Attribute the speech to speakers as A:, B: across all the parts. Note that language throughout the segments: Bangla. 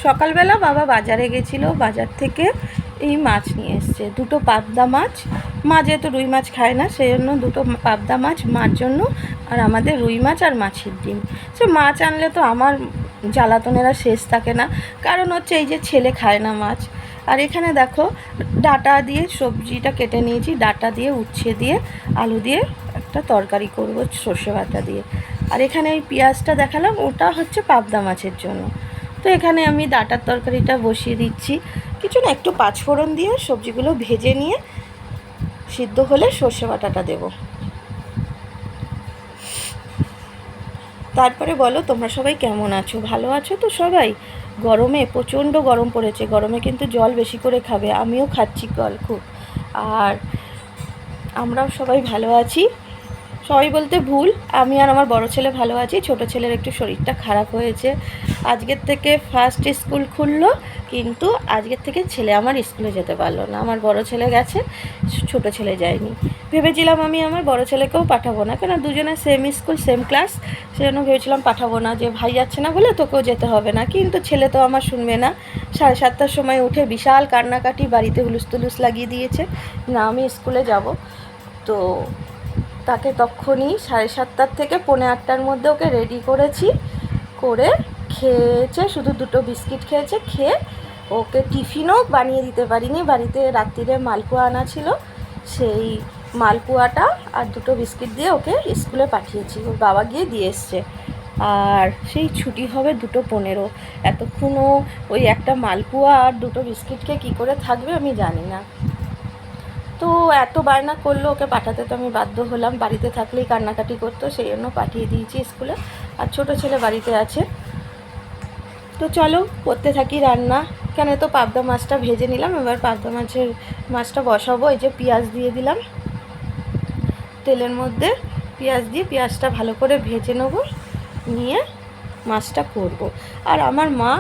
A: সকালবেলা বাবা বাজারে গেছিলো, বাজার থেকে এই মাছ নিয়ে এসছে, দুটো পাবদা মাছ। মা যেহেতু রুই মাছ খায় না, সেই জন্য দুটো পাবদা মাছ মার জন্য, আর আমাদের রুই মাছ আর মাছের ডিম। সে মাছ আনলে তো আমার জ্বালাতনেরা শেষ থাকে না, কারণ হচ্ছে এই যে ছেলে খায় না মাছ। আর এখানে দেখো ডাঁটা দিয়ে সবজিটা কেটে নিয়েছি, ডাঁটা দিয়ে উচ্ছে দিয়ে আলু দিয়ে একটা তরকারি করব সর্ষে বাটা দিয়ে। আর এখানে এই পেঁয়াজটা দেখালাম, ওটা হচ্ছে পাবদা মাছের জন্য। তো এখানে আমি ডাঁটার তরকারিটা বসিয়ে দিচ্ছি, কিছু না একটু পাঁচফোড়ন দিয়ে সবজিগুলো ভেজে নিয়ে সিদ্ধ হলে সর্ষে বাটাটা দেবো। তারপরে বলো তোমরা সবাই কেমন আছো, ভালো আছো তো সবাই? গরমে প্রচণ্ড গরম পড়েছে, গরমে কিন্তু জল বেশি করে খাবে, আমিও খাচ্ছি জল খুব। আর আমরাও সবাই ভালো আছি, সবাই বলতে ভুল, আমি আর আমার বড় ছেলে ভালো আছি। ছোট ছেলের একটু শরীরটা খারাপ হয়েছে। আজকের থেকে ফার্স্ট স্কুল খুললো, কিন্তু আজকের থেকে ছেলে আমার স্কুলে যেতে পারলো না। আমার বড় ছেলে গেছে, ছোট ছেলে যায়নি। ভেবেছিলাম আমি আমার বড় ছেলেকেও পাঠাবো না, কেন দুজনে সেম স্কুল সেম ক্লাস, সেজন্য ভেবেছিলাম পাঠাবো না, যে ভাই যাচ্ছে না বলে তোকেও যেতে হবে না। কিন্তু ছেলে তো আমার শুনবে না, 7:30টার সময় উঠে বিশাল কান্নাকাটি, বাড়িতে হুলুস তুলুস লাগিয়ে দিয়েছে না আমি স্কুলে যাব। তো তাকে তখনই 7:30 থেকে 7:45-8টার মধ্যে ওকে রেডি করেছি, করে খেয়েছে, শুধু দুটো বিস্কিট খেয়েছে। খেয়ে ওকে টিফিনও বানিয়ে দিতে পারিনি, বাড়িতে রাত্রিরে মালপোয়া আনা ছিল, সেই মালপোয়াটা আর দুটো বিস্কিট দিয়ে ওকে স্কুলে পাঠিয়েছি, ওর বাবা গিয়ে দিয়ে এসছে। আর সেই ছুটি হবে 2:15, এতক্ষণও ওই একটা মালপোয়া আর দুটো বিস্কিটকে কী করে থাকবে আমি জানি না। তো এত বায়না করলো, ওকে পাঠাতে তো আমি বাধ্য হলাম, বাড়িতে থাকলেই কান্নাকাটি করতো, সেই জন্য পাঠিয়ে দিয়েছি স্কুলে। আর ছোটো ছেলে বাড়িতে আছে। তো চলো করতে থাকি রান্না। কেন তো পাবদা মাছটা ভেজে নিলাম, এবার পাবদা মাছটা বসাবো। এই যে পেঁয়াজ দিয়ে দিলাম তেলের মধ্যে, পেঁয়াজ দিয়ে পেঁয়াজটা ভালো করে ভেজে নেবো, নিয়ে মাছটা করব। আর আমার মা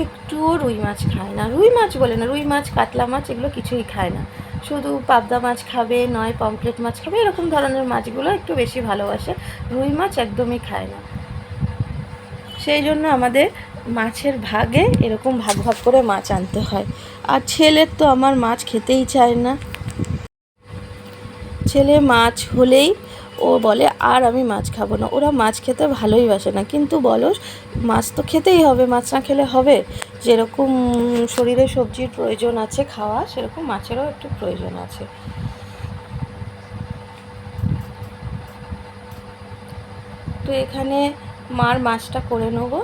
A: একটুও রুই মাছ খায় না, রুই মাছ বলে না, রুই মাছ কাতলা মাছ এগুলো কিছুই খায় না, শুধু পাবদা মাছ খাবে, নয় পমফ্রেট মাছ খাবে, এরকম ধরনের মাছগুলো একটু বেশি ভালোবাসে, রুই মাছ একদমই খায় না। সেই জন্য আমাদের মাছের ভাগে এরকম ভাগ ভাগ করে মাছ আনতে হয়। আর ছেলের তো আমার মাছ খেতেই চায় না, ছেলে মাছ হলেই ও বলে আর আমি মাছ খাবো না। ওরা মাছ খেতে ভালোই বাসে না, কিন্তু বলো মাছ তো খেতেই হবে, মাছ না খেলে হবে? যেরকম শরীরে সবজির প্রয়োজন আছে খাওয়া, সেরকম মাছেরও একটু প্রয়োজন আছে। তো এখানে মার মাছটা করে নেবো,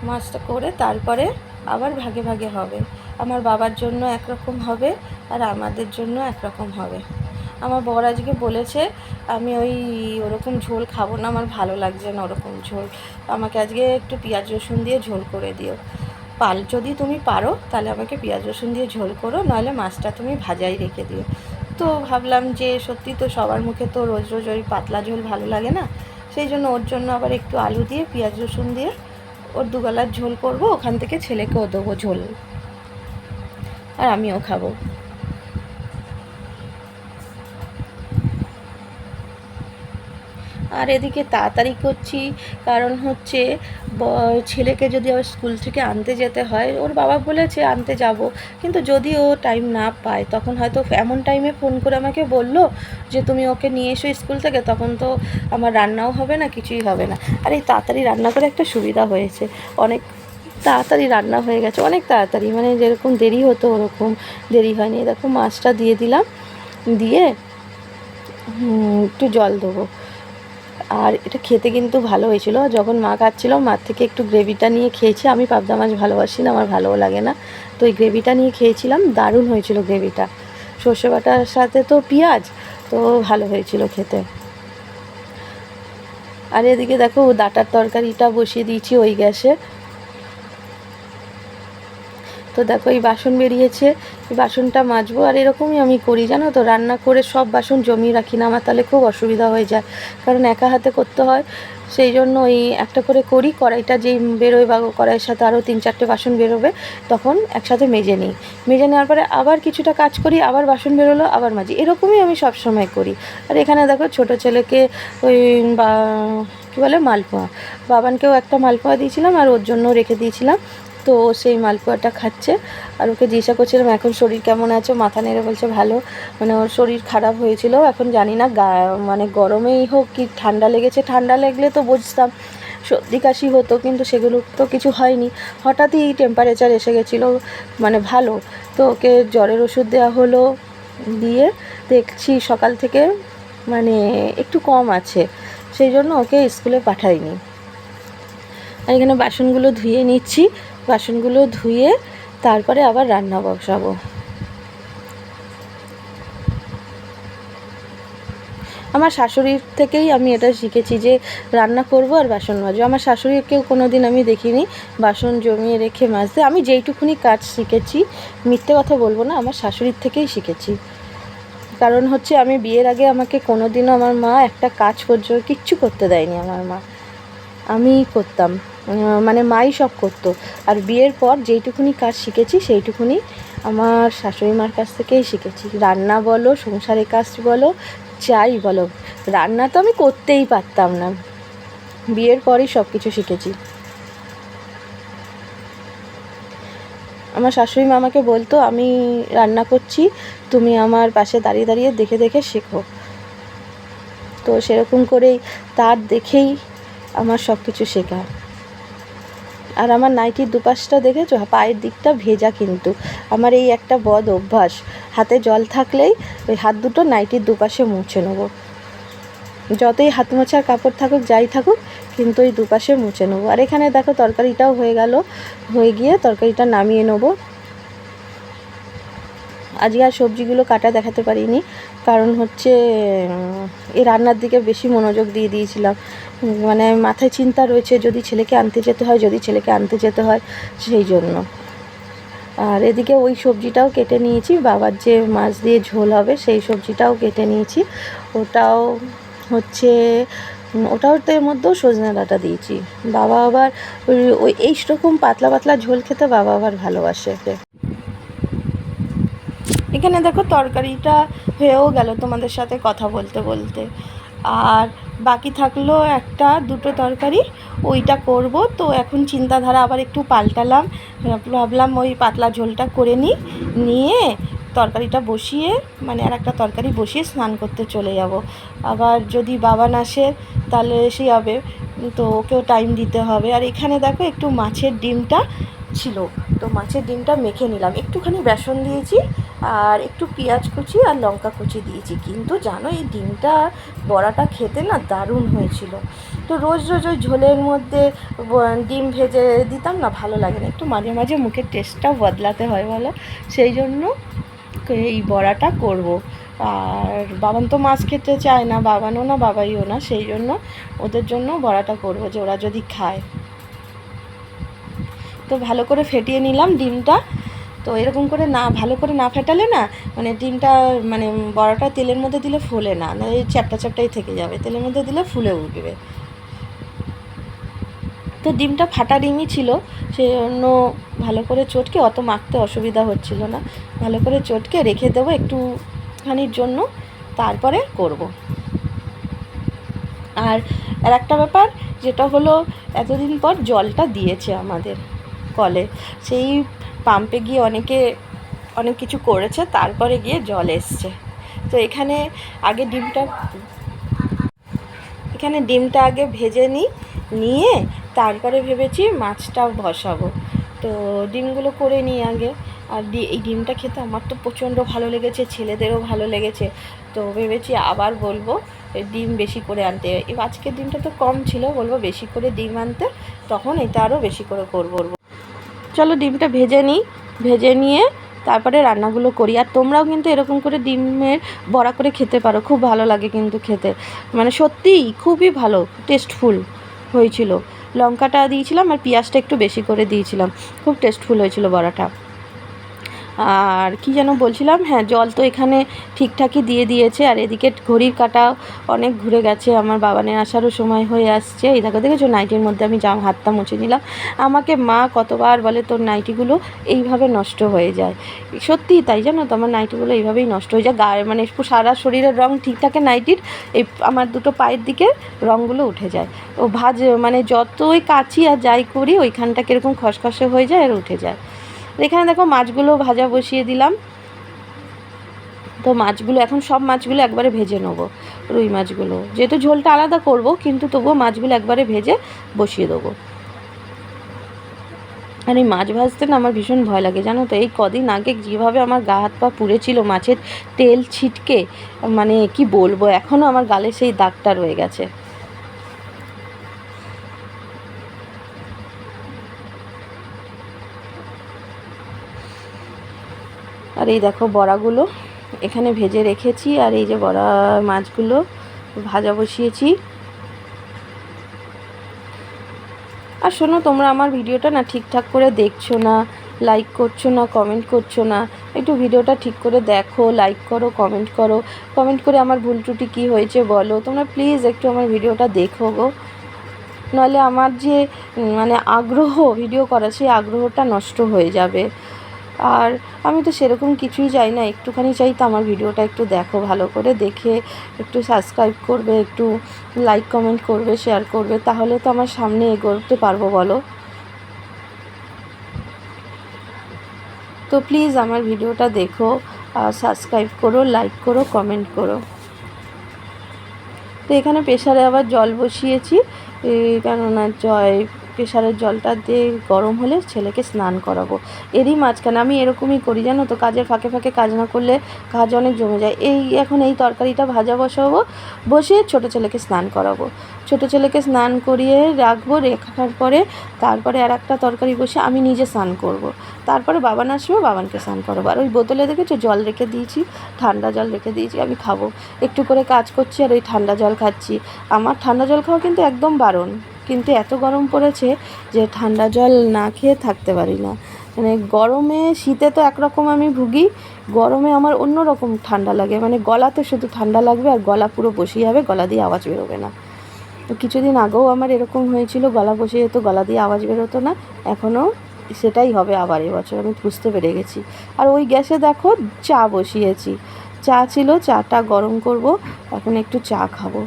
A: মাছটা করে তারপরে আবার ভাগে ভাগে হবে। আমার বাবার জন্য একরকম হবে, আর আমাদের জন্য একরকম হবে। আমার বর আজকে বলেছে আমি ওরকম ঝোল খাবো না, আমার ভালো লাগছে না ওরকম ঝোল, আমাকে আজকে একটু পেঁয়াজ রসুন দিয়ে ঝোল করে দিও। যদি তুমি পারো তাহলে আমাকে পেঁয়াজ রসুন দিয়ে ঝোল করো, নাহলে মাছটা তুমি ভাজাই রেখে দিও। তো ভাবলাম যে সত্যি তো সবার মুখে তো রোজ রোজ ওই পাতলা ঝোল ভালো লাগে না, সেই জন্য ওর জন্য আবার একটু আলু দিয়ে পেঁয়াজ রসুন দিয়ে ওর দুবেলার ঝোল করব, ওখান থেকে ছেলেকেও দেবো ঝোল, আর আমিও খাবো। আর এদিকে তাড়াতাড়ি করছি, কারণ হচ্ছে ছেলেকে যদি আবার স্কুল থেকে আনতে যেতে হয়, ওর বাবা বলেছে আনতে যাব, কিন্তু যদি ও টাইম না পায় তখন হয়তো এমন টাইমে ফোন করে আমাকে বললো যে তুমি ওকে নিয়ে এসো স্কুল থেকে, তখন তো আমার রান্নাও হবে না, কিছুই হবে না। আর এই তাড়াতাড়ি রান্না করে একটা সুবিধা হয়েছে, অনেক তাড়াতাড়ি রান্না হয়ে গেছে, অনেক তাড়াতাড়ি, মানে যেরকম দেরি হতো ওরকম দেরি হয়নি। দেখো মাছটা দিয়ে দিলাম, দিয়ে একটু জল দেবো। আর এটা খেতে কিন্তু ভালো হয়েছিল, যখন মা খাচ্ছিল মার থেকে একটু গ্রেভিটা নিয়ে খেয়েছি, আমি পাবদা মাছ ভালোবাসি না, আমার ভালোও লাগে না, তো এই গ্রেভিটা নিয়ে খেয়েছিলাম, দারুণ হয়েছিল গ্রেভিটা, সর্ষে বাটার সাথে তো পেঁয়াজ, তো ভালো হয়েছিল খেতে। আর এদিকে দেখো ডাঁটার তরকারিটা বসিয়ে দিয়েছি ওই গ্যাসে। তো দেখো এই বাসন বেরিয়েছে, এই বাসনটা মাজবো। আর এরকমই আমি করি জানো তো, রান্না করে সব বাসন জমিয়ে রাখি না, আমার তাহলে খুব অসুবিধা হয়ে যায়, কারণ একা হাতে করতে হয়, সেই জন্য ওই একটা করে করি, কড়াইটা যেই বেরোয় বা কড়াইয়ের সাথে আরও 3-4টে বাসন বেরোবে, তখন একসাথে মেজে নিই, মেজে নেওয়ার পরে আবার কিছুটা কাজ করি, আবার বাসন বেরোলো আবার মাজি, এরকমই আমি সব সময় করি। আর এখানে দেখো ছোটো ছেলেকে ওই কী বলে মালপোয়া, বাবানকেও একটা মালপোয়া দিয়েছিলাম আর ওর জন্য রেখে দিয়েছিলাম, তো সেই মালপোয়াটা খাচ্ছে। আর ওকে জিজ্ঞাসা করছিলাম এখন শরীর কেমন আছে, মাথা নেড়ে বলছে ভালো। মানে ওর শরীর খারাপ হয়েছিল, এখন জানি না মানে গরমেই হোক কি ঠান্ডা লেগেছে, ঠান্ডা লাগলে তো বুঝতাম সর্দি কাশি হতো, কিন্তু সেগুলো তো কিছু হয়নি। হঠাৎই টেম্পারেচার এসে গেছিলো, মানে ভালো। তো ওকে জ্বরের ওষুধ দেওয়া হলো, দিয়ে দেখছি সকাল থেকে মানে একটু কম আছে, সেই জন্য ওকে স্কুলে পাঠাইনি। আর এখানে বাসনগুলো ধুয়ে নিচ্ছি, বাসনগুলো ধুয়ে তারপরে আবার রান্না বসাবো। আমার শাশুড়ির থেকেই আমি এটা শিখেছি যে রান্না করব আর বাসন মাজবো। আমার শাশুড়িকেও কোনো দিন আমি দেখিনি বাসন জমিয়ে রেখে মাজতে। আমি যেইটুকুনি কাজ শিখেছি, মিথ্যে কথা বলবো না, আমার শাশুড়ির থেকেই শিখেছি। কারণ হচ্ছে আমি বিয়ের আগে আমাকে কোনো দিনও আমার মা একটা কাজ পর্যন্ত কিচ্ছু করতে দেয়নি। আমার মা, আমি করতাম, মানে মাই সব করতো। আর বিয়ের পর যেইটুকুনি কাজ শিখেছি সেইটুকুনি আমার শাশুড়ি মার কাছ থেকেই শিখেছি। রান্না বলো, সংসারের কাজ বলো, যাই বলো, রান্না তো আমি করতেই পারতাম না, বিয়ের পরই সব কিছু শিখেছি। আমার শাশুড়ি মা আমাকে বলতো আমি রান্না করছি, তুমি আমার পাশে দাঁড়িয়ে দাঁড়িয়ে দেখে দেখে শেখো। তো সেরকম করেই তার দেখেই আমার সব কিছু শেখা। আর আমার নাইটির দুপাশটা দেখেছো, পায়ের দিকটা ভেজা, কিন্তু আমার এই একটা বদ অভ্যাস, হাতে জল থাকলেই ওই হাত দুটো নাইটির দুপাশে মুছে নেবো। যতই হাত মোছার কাপড় থাকুক যাই থাকুক, কিন্তু ওই দুপাশে মুছে নেবো। আর এখানে দেখো তরকারিটাও হয়ে গেল, হয়ে গিয়ে তরকারিটা নামিয়ে নেবো। আজকে আর সবজিগুলো কাটা দেখাতে পারিনি, কারণ হচ্ছে এই রান্নার দিকে বেশি মনোযোগ দিয়ে দিয়েছিলাম। মানে মাথায় চিন্তা রয়েছে যদি ছেলেকে আনতে যেতে হয়, সেই জন্য। আর এদিকে ওই সবজিটাও কেটে নিয়েছি, বাবার যে মাছ দিয়ে ঝোল হবে সেই সবজিটাও কেটে নিয়েছি। ওটাও হচ্ছে এর মধ্যেও সজনে ডাঁটা দিয়েছি। বাবা আবার ওই এইরকম পাতলা পাতলা ঝোল খেতে বাবা আবার ভালোবাসে। এখানে দেখো তরকারিটা হয়েও গেল তোমাদের সাথে কথা বলতে বলতে। আর বাকি থাকলো দুটো তরকারি, ওইটা করব। তো এখন চিন্তাধারা আবার একটু পাল্টালাম, ভাবলাম ওই পাতলা ঝোলটা করে নিয়ে তরকারিটা বসিয়ে, মানে আর একটা তরকারি বসিয়ে স্নান করতে চলে যাব। আবার যদি বাবান আসে তাহলে এসে যাবে, তো ওকেও টাইম দিতে হবে। আর এখানে দেখো একটু মাছের ডিমটা ছিল, তো মাছের ডিমটা মেখে নিলাম, একটুখানি বেসন দিয়েছি আর একটু পেঁয়াজ কুচি আর লঙ্কা কুচি দিয়েছি। কিন্তু জানো এই ডিমটা বড়াটা খেতে না দারুণ হয়েছিল। তো রোজ রোজ ওই ঝোলের মধ্যে ডিম ভেজে দিতাম না, ভালো লাগে না, একটু মাঝে মাঝে মুখের টেস্টটাও বদলাতে হয় বলো, সেই জন্য এই বড়াটা করব। আর বাবান তো মাছ খেতে চায় না, বাবানও না বাবাইও না, সেই জন্য ওদের জন্য বড়াটা করব, যে ওরা যদি খায়। তো ভালো করে ফেটিয়ে নিলাম ডিমটা। তো এরকম করে ভালো করে না ফেটালে না, মানে ডিমটা মানে বড়াটা তেলের মধ্যে দিলে ফোলে না, এই চ্যাপটা চ্যাপটাই থেকে যাবে, তেলের মধ্যে দিলে ফুলে উঠবে। তো ডিমটা ফাটা ডিমই ছিল, সেই জন্য ভালো করে চটকে, অত মাখতে অসুবিধা হচ্ছিল না, ভালো করে চটকে রেখে দেবো একটুখানির জন্য, তারপরে করব। আর একটা ব্যাপার যেটা হলো, এতদিন পর জলটা দিয়েছে আমাদের কলে, সেই পাম্পে গিয়ে অনেক কিছু করেছে, তারপরে গিয়ে জল এসছে। তো এখানে ডিমটা আগে ভেজে নিয়ে তারপরে ভেবেছি মাছটাও বসাবো। তো ডিমগুলো করে নিই আগে। আর এই ডিমটা খেতে আমার তো প্রচণ্ড ভালো লেগেছে, ছেলেদেরও ভালো লেগেছে। তো ভেবেছি আবার বলবো ডিম বেশি করে আনতে। আজকের ডিমটা তো কম ছিল, বলবো বেশি করে ডিম আনতে, তখন এটা আরও বেশি করে করবো। চলো ডিমটা ভেজে নিয়ে তারপরে রান্নাগুলো করি। আর তোমরাও কিন্তু এরকম করে ডিমের বড়া করে খেতে পারো, খুব ভালো লাগে কিন্তু খেতে, মানে সত্যিই খুবই ভালো, টেস্টফুল হয়েছিল। লঙ্কাটা দিয়েছিলাম আর পেঁয়াজটা একটু বেশি করে দিয়েছিলাম, খুব টেস্টফুল হয়েছিল বড়াটা। আর কি যেন বলছিলাম, হ্যাঁ জল তো এখানে ঠিকঠাকই দিয়ে দিয়েছে। আর এদিকে ঘড়ির কাঁটা অনেক ঘুরে গেছে, আমার বাবানের আসারও সময় হয়ে আসছে। এই দেখেছো নাইটির মধ্যে আমি হাতটা মুছে নিলাম। আমাকে মা কতবার বলে তোর নাইটিগুলো এইভাবে নষ্ট হয়ে যায়, সত্যিই তাই জানো তো, আমার নাইটিগুলো এইভাবেই নষ্ট হয়ে যায়। গায়ে মানে সারা শরীরের রং ঠিক থাকে নাইটির, এই আমার দুটো পায়ের দিকে রঙগুলো উঠে যায়। ও মানে যতই কাচি আর যাই করি ওইখানটা কীরকম খসখসে হয়ে যায় আর উঠে যায়। এখানে দেখো মাছগুলো ভাজা বসিয়ে দিলাম। তো মাছগুলো এখন সব মাছগুলো একবারে ভেজে নেবো, রুই মাছগুলো যেহেতু ঝোলটা আলাদা করব, কিন্তু তবুও মাছগুলো একবারে ভেজে বসিয়ে দেবো। আর এই মাছ ভাজতে না আমার ভীষণ ভয় লাগে জানো তো। এই কদিন আগে যেভাবে আমার গা হাত পা পুড়েছিল মাছের তেল ছিটকে, মানে কি বলবো, এখনও আমার গালে সেই দাগটা রয়ে গেছে। আর এই দেখো বড়াগুলো এখানে ভেজে রেখেছি, আর এই যে বড়া মাছগুলো ভাজা বসিয়েছি। আর শোনো, তোমরা আমার ভিডিওটা না ঠিকঠাক করে দেখছো না, লাইক করছো না, কমেন্ট করছো না। একটু ভিডিওটা ঠিক করে দেখো, লাইক করো, কমেন্ট করে আমার ভুল ত্রুটি কী হয়েছে বলো। তোমরা প্লিজ একটু আমার ভিডিওটা দেখো গো, নাহলে আমার যে মানে আগ্রহ ভিডিও করা, সেই আগ্রহটা নষ্ট হয়ে যাবে। আর আমি তো সেরকম কিছুই চাই না, একটুখানি চাই তো আমার ভিডিওটা একটু দেখো, ভালো করে দেখে একটু সাবস্ক্রাইব করবে, একটু লাইক কমেন্ট করবে, শেয়ার করবে, তাহলে তো আমার সামনে এগোতে পারবো বলো। তো প্লিজ আমার ভিডিওটা দেখো, সাবস্ক্রাইব করো, লাইক করো, কমেন্ট করো। তো এখানে প্রেসারে আবার জল বসিয়েছি, কেননা প্রেসারের জলটা দিয়ে গরম হলে ছেলেকে স্নান করাবো। এরই মাঝখানে আমি এরকমই করি জানো তো, কাজের ফাঁকে ফাঁকে কাজ না করলে কাজ অনেক জমে যায়। এখন এই তরকারিটা ভাজা বসাবো, বসিয়ে ছোটো ছেলেকে স্নান করাবো। ছোটো ছেলেকে স্নান করিয়ে রাখবো, রেখার পরে তারপরে আর একটা তরকারি বসে আমি নিজে স্নান করব। তারপরে বাবান আসবে, বাবানকে স্নান করাবো। আর ওই বোতলে দেখেছো জল রেখে দিয়েছি, ঠান্ডা জল রেখে দিয়েছি, আমি খাবো। একটু করে কাজ করছি আর ওই ঠান্ডা জল খাচ্ছি। আমার ঠান্ডা জল খাওয়া কিন্তু একদম বারণ, কিন্তু এত গরম পড়েছে যে ঠান্ডা জল না খেয়ে থাকতে পারি না। মানে গরমে, শীতে তো একরকম আমি ভুগি, গরমে আমার অন্য রকম ঠান্ডা লাগে, মানে গলাতে শুধু ঠান্ডা লাগবে আর গলা পুরো বসে যাবে, গলা দিয়ে আওয়াজ বেরোবে না। তো কিছুদিন আগেও আমার এরকম হয়েছিল, গলা বসে যেত, গলা দিয়ে আওয়াজ বেরোতো না, এখনও সেটাই হবে আবার এবছর, আমি বুঝতে পেরে গেছি। আর ওই গ্যাসে দেখো চা বসিয়েছি, চা ছিল, চাটা গরম করব, এখন একটু চা খাবো।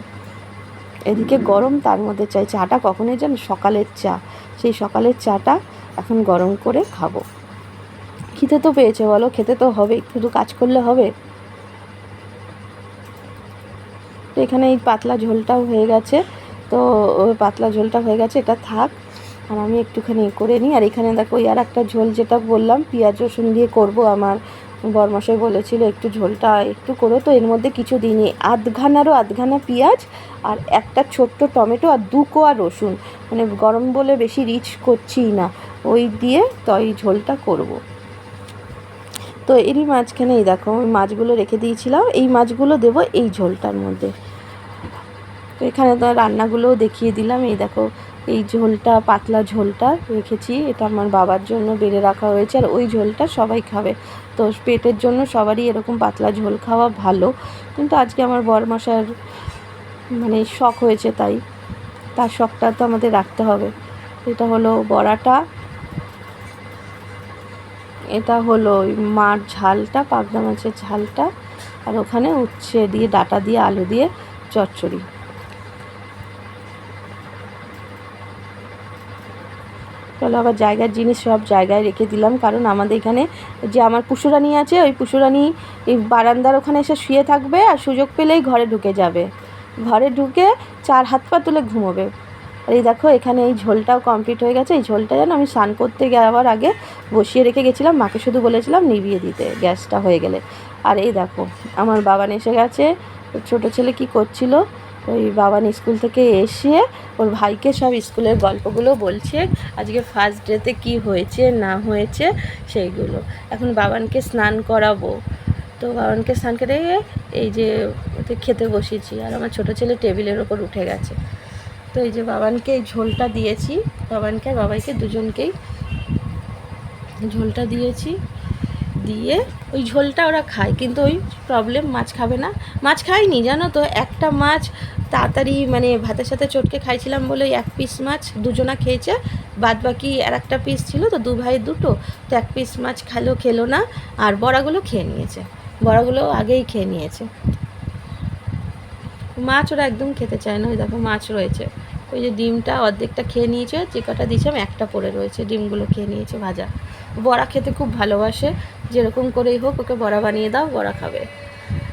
A: এদিকে গরম, তার মধ্যে চাটা কখনোই যেন সকালের চা, সেই সকালের চাটা এখন গরম করে খাবো। খেতে তো পেয়েছে বলো, খেতে তো হবে, শুধু কাজ করলে হবে। তো এখানে এই পাতলা ঝোলটাও হয়ে গেছে, তো ওই পাতলা ঝোলটা হয়ে গেছে, এটা থাক। আর আমি একটুখানি করে নিই। আর এখানে দেখো আর একটা ঝোল যেটা বললাম পেঁয়াজ রসুন দিয়ে করব, আমার বরমশাই বলেছিল একটু ঝোলটা একটু করো, তো এর মধ্যে কিছু দিইনি, আধখানা পেঁয়াজ আর একটা ছোট্ট টমেটো আর 2 কোয়া রসুন, মানে গরম বলে বেশি রিচ করছিই না, ওই দিয়ে তো এই ঝোলটা করব। তো এরই মাঝখানে এই দেখো আমি মাছগুলো রেখে দিয়েছিলাম, এই মাছগুলো দেবো এই ঝোলটার মধ্যে। তো এখানে তো রান্নাগুলোও দেখিয়ে দিলাম। এই দেখো এই ঝোলটা, পাতলা ঝোলটা রেখেছি, এটা আমার বাবার জন্য বেড়ে রাখা হয়েছে, আর ওই ঝোলটা সবাই খাবে। তো পেটের জন্য সবারই এরকম পাতলা ঝোল খাওয়া ভালো, কিন্তু আজকে আমার বরমশার মানে শখ হয়েছে, তার শখটা তো আমাদের রাখতে হবে। এটা হলো বড়াটা, এটা হলো মাছ ঝালটা, পাবদা মাছের ঝালটা, আর ওখানে উচ্ছে দিয়ে, ডাঁটা দিয়ে, আলু দিয়ে চচ্চড়ি। চলো আবার জায়গার জিনিস সব জায়গায় রেখে দিলাম, কারণ আমাদের এখানে যে আমার পুষুরানি আছে, ওই পুষুরানি এই বারান্দার ওখানে এসে শুয়ে থাকবে, আর সুযোগ পেলেই ঘরে ঢুকে যাবে, ঘরে ঢুকে 4 হাত পা তুলে ঘুমোবে। আর এই দেখো এখানে এই ঝোলটাও কমপ্লিট হয়ে গেছে। এই ঝোলটা যেন আমি স্নান করতে যাওয়ার আগে বসিয়ে রেখে গেছিলাম, মাকে শুধু বলেছিলাম নিভিয়ে দিতে গ্যাসটা হয়ে গেলে। আর এই দেখো আমার বাবান এসে গেছে। ছোটো ছেলে কি করছিল, ওই বাবান স্কুল থেকে এসে ওর ভাইকে সব স্কুলের গল্পগুলো বলছে, আজকে ফার্স্ট ডেতে কী হয়েছে না হয়েছে সেইগুলো। এখন বাবানকে স্নান করাবো, তো বাবানকে স্নান করে এই যে খেতে বসিয়েছি, আর আমার ছোটো ছেলে টেবিলের ওপর উঠে গেছে। তো এই যে বাবানকে এই ঝোলটা দিয়েছি, বাবানকে আর বাবাইকে দুজনকেই ঝোলটা দিয়েছি। দিয়ে ওই ঝোলটা ওরা খায়, কিন্তু ওই প্রবলেম মাছ খাবে না। মাছ খায়নি জানো তো, একটা মাছ তাড়াতাড়ি মানে ভাতের সাথে চটকে খাইছিলাম বলে ওই 1 পিস মাছ দুজনা খেয়েছে, বাদ বাকি আর একটা পিস ছিল তো, 2 ভাই 2টো, তো 1 পিস মাছ খেলো না। আর বড়াগুলো খেয়ে নিয়েছে, বড়াগুলো আগেই খেয়ে নিয়েছে। মাছ ওরা একদম খেতে চায় না। ওই দেখো মাছ রয়েছে, ওই যে ডিমটা অর্ধেকটা খেয়ে নিয়েছে, যে কটা দিয়েছিলাম একটা পড়ে রয়েছে, ডিমগুলো খেয়ে নিয়েছে ভাজা। বড়া খেতে খুব ভালোবাসে, যেরকম করেই হোক ওকে বড়া বানিয়ে দাও, বড়া খাবে।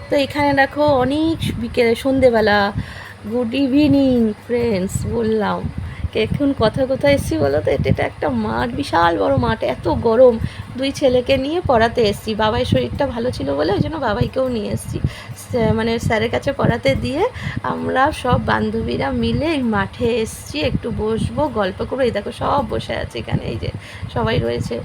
A: তো এখানে দেখো অনেক বিকেলে সন্ধেবেলা, গুড ইভিনিং ফ্রেন্ডস বললাম, এখন কোথায় এসেছি বলো তো, এটা একটা মাঠ, বিশাল বড় মাঠ, এত গরম। 2 ছেলেকে নিয়ে পড়াতে এসেছি, বাবার শরীরটা ভালো ছিল বলে ওই জন্য বাবাইকেও নিয়ে এসেছি, মানে স্যারের কাছে পড়াতে দিয়ে আমরা সব বান্ধবীরা মিলে এই মাঠে এসেছি, একটু বসবো গল্প করবো। এই দেখো সব বসে আছে এখানে, এই যে সবাই রয়েছে।